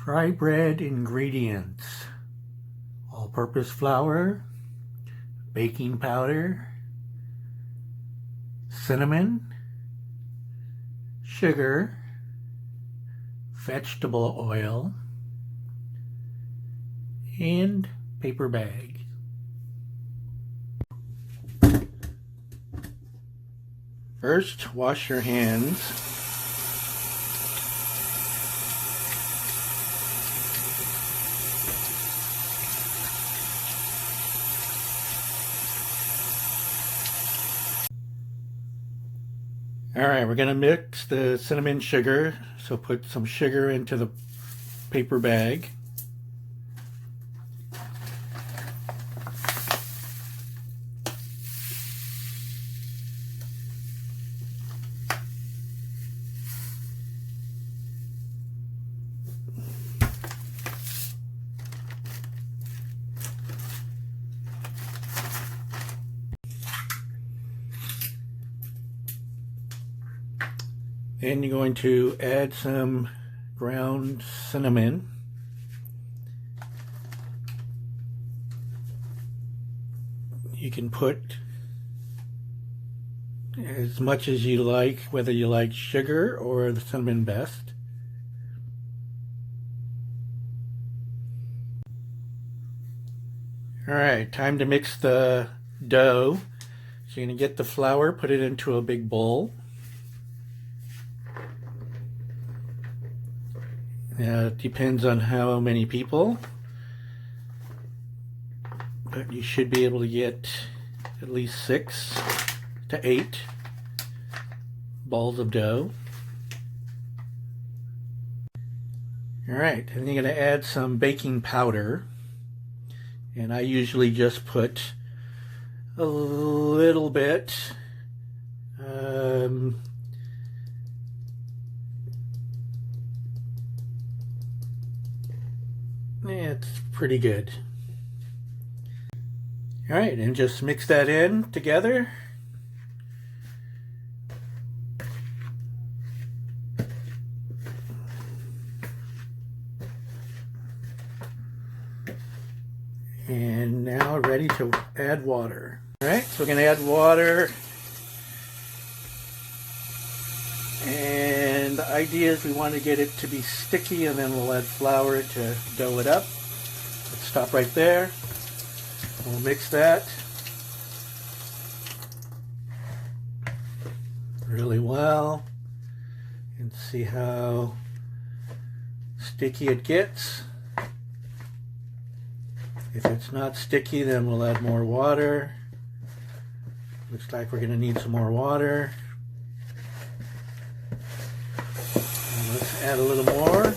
Fry bread ingredients: all-purpose flour, baking powder, cinnamon, sugar, vegetable oil, and paper bag. First, wash your hands. Alright, we're going to mix the cinnamon sugar, so put some sugar into the paper bag. Then you're going to add some ground cinnamon. You can put as much as you like, whether you like sugar or the cinnamon best. Alright, time to mix the dough. So you're going to get the flour, put it into a big bowl. It depends on how many people, but you should be able to get at least 6 to 8 balls of dough. Alright, and you're going to add some baking powder, and I usually just put a little bit. It's pretty good. Alright, and just mix that in together. And now ready to add water. Alright, so we're going to add water. And the idea is we want to get it to be sticky, and then we'll add flour to dough it up. Let's stop right there. We'll mix that really well and see how sticky it gets. If it's not sticky, then we'll add more water. Looks like we're going to need some more water. Let's add a little more.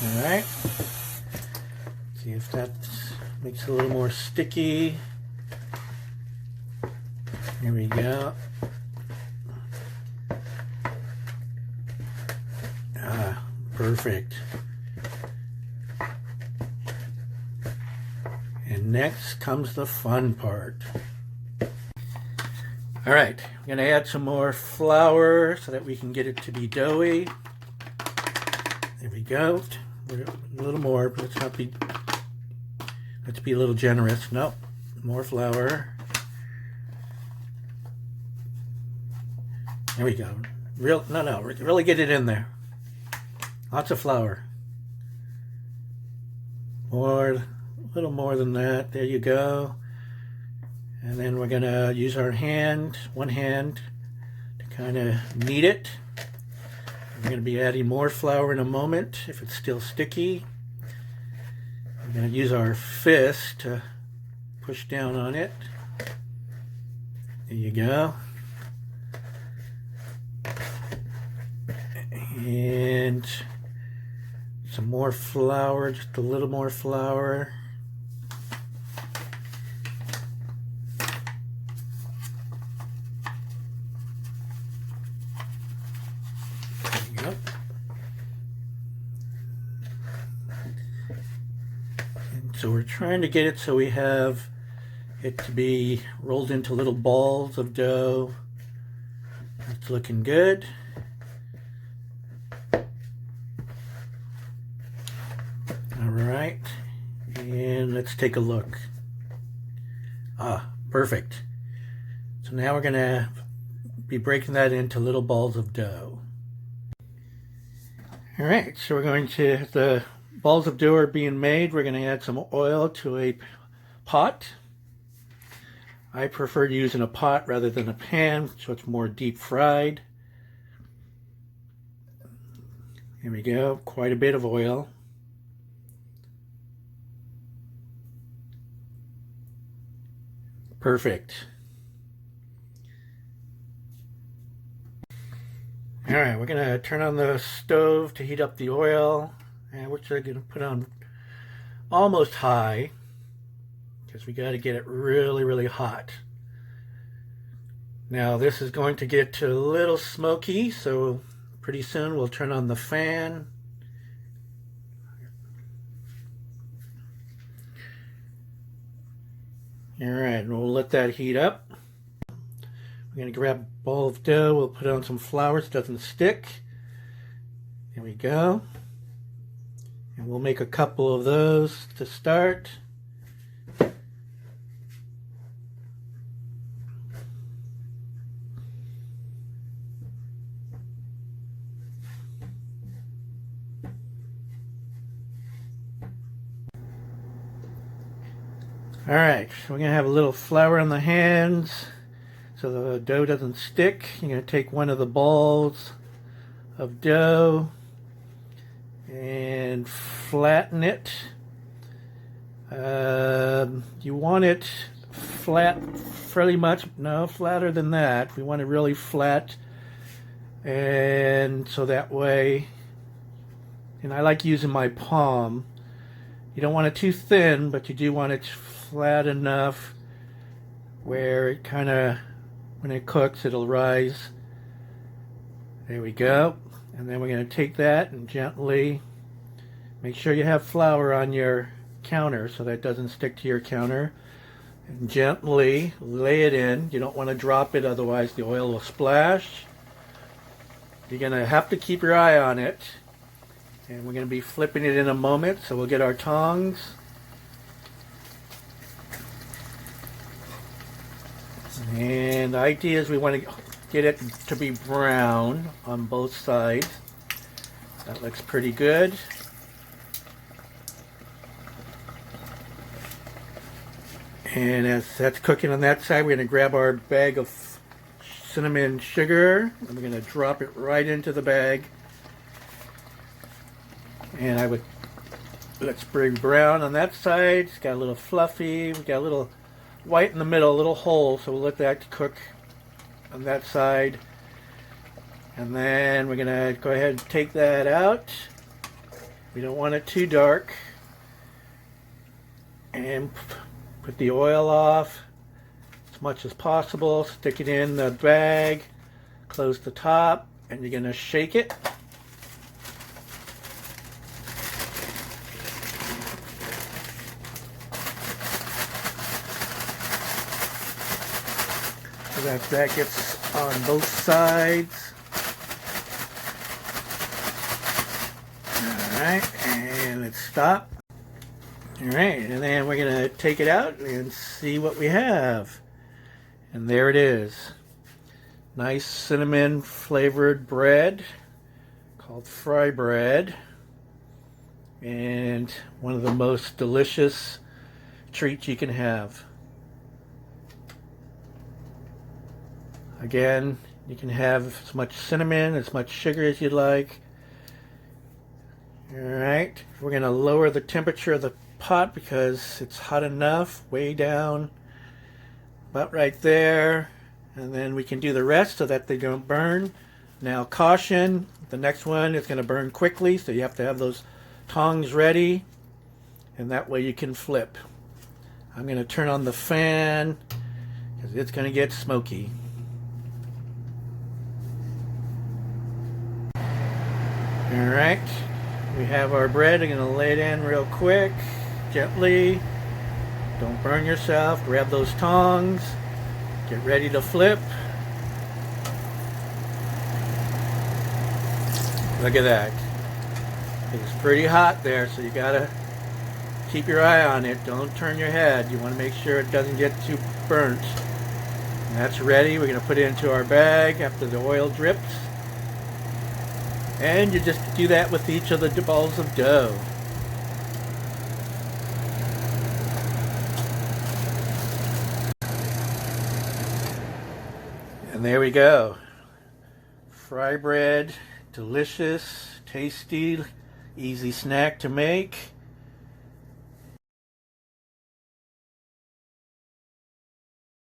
Alright. See if that makes it a little more sticky. Here we go. Perfect. And next comes the fun part. Alright, I'm going to add some more flour so that we can get it to be doughy. There we go. A little more, but let's be a little generous. Nope, more flour. There we go. Really get it in there. Lots of flour. A little more than that. There you go. And then we're going to use our one hand, to kind of knead it. We're going to be adding more flour in a moment if it's still sticky. We're going to use our fist to push down on it. There you go. And some more flour, just a little more flour. So we're trying to get it so we have it to be rolled into little balls of dough. It's looking good. And let's take a look. Ah, perfect. So now we're gonna be breaking that into little balls of dough. All right, so we're going to, the balls of dough are being made. We're gonna add some oil to a pot. I prefer using a pot rather than a pan, so it's more deep fried. Here we go, quite a bit of oil. Perfect. All right, we're gonna turn on the stove to heat up the oil, and we're just gonna put on almost high because we got to get it really, really hot. Now this is going to get a little smoky, so pretty soon we'll turn on the fan. All right, and we'll let that heat up. We're going to grab a ball of dough. We'll put on some flour so it doesn't stick. There we go. And we'll make a couple of those to start. All right, so we're going to have a little flour on the hands so the dough doesn't stick. You're going to take one of the balls of dough and flatten it. You want it flat, fairly much, no, flatter than that. We want it really flat, and so that way, and I like using my palm. You don't want it too thin, but you do want it flat enough where it kind of, when it cooks, it'll rise. There we go. And then we're going to take that and gently make sure you have flour on your counter so that it doesn't stick to your counter. And gently lay it in. You don't want to drop it, otherwise the oil will splash. You're going to have to keep your eye on it. And we're going to be flipping it in a moment, so we'll get our tongs. And the idea is we want to get it to be brown on both sides. That looks pretty good. And as that's cooking on that side, we're going to grab our bag of cinnamon sugar, and we're going to drop it right into the bag. And I would, let's bring brown on that side. It's got a little fluffy. We got a little white in the middle, a little hole, so we'll let that cook on that side. And then we're going to go ahead and take that out. We don't want it too dark. And put the oil off as much as possible. Stick it in the bag. Close the top, and you're going to shake it. So that gets on both sides. Alright, and let's stop. Alright, and then we're going to take it out and see what we have. And there it is. Nice cinnamon flavored bread called fry bread. And one of the most delicious treats you can have. Again, you can have as much cinnamon, as much sugar as you'd like. Alright, we're going to lower the temperature of the pot because it's hot enough, way down, about right there. And then we can do the rest so that they don't burn. Now caution, the next one is going to burn quickly, so you have to have those tongs ready. And that way you can flip. I'm going to turn on the fan because it's going to get smoky. Alright, we have our bread. I'm going to lay it in real quick, gently. Don't burn yourself. Grab those tongs. Get ready to flip. Look at that. It's pretty hot there, so you gotta keep your eye on it. Don't turn your head. You want to make sure it doesn't get too burnt. And that's ready. We're going to put it into our bag after the oil drips. And you just do that with each of the balls of dough. And there we go. Fry bread, delicious, tasty, easy snack to make.